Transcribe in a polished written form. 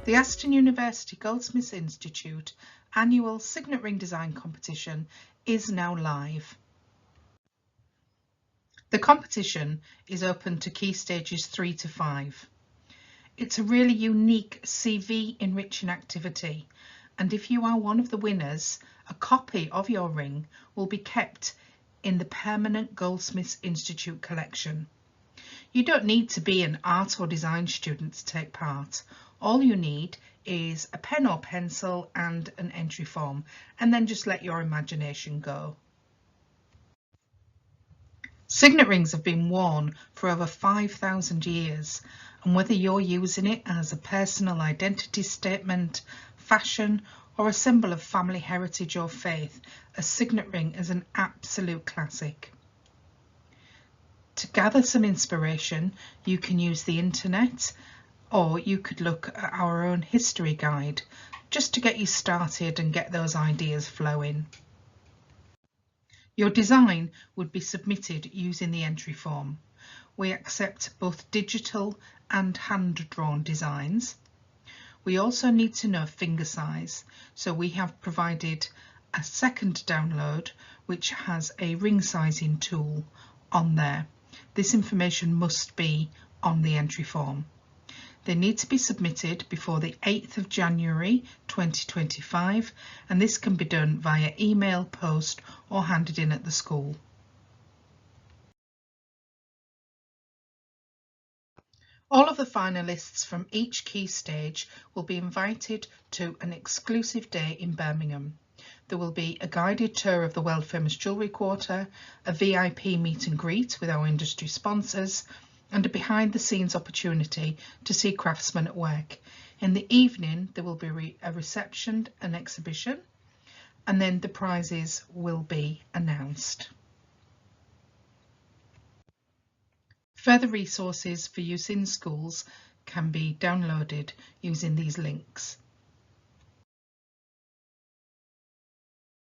The Aston University Goldsmiths Institute annual Signet Ring Design Competition is now live. The competition is open to key stages 3 to 5. It's a really unique CV enriching activity, and if you are one of the winners, a copy of your ring will be kept in the permanent Goldsmiths Institute collection. You don't need to be an art or design student to take part. All you need is a pen or pencil and an entry form, and then just let your imagination go. Signet rings have been worn for over 5,000 years, and whether you're using it as a personal identity statement, fashion, or a symbol of family heritage or faith, a signet ring is an absolute classic. To gather some inspiration, you can use the internet, or you could look at our own history guide just to get you started and get those ideas flowing. Your design would be submitted using the entry form. We accept both digital and hand-drawn designs. We also need to know finger size, so we have provided a second download which has a ring sizing tool on there. This information must be on the entry form. They need to be submitted before the 8th of January 2025, and this can be done via email, post, or handed in at the school. All of the finalists from each key stage will be invited to an exclusive day in Birmingham. There will be a guided tour of the world famous Jewellery Quarter, a VIP meet and greet with our industry sponsors, and a behind the scenes opportunity to see craftsmen at work. In the evening there will be a reception, an exhibition, and then the prizes will be announced. Further resources for use in schools can be downloaded using these links.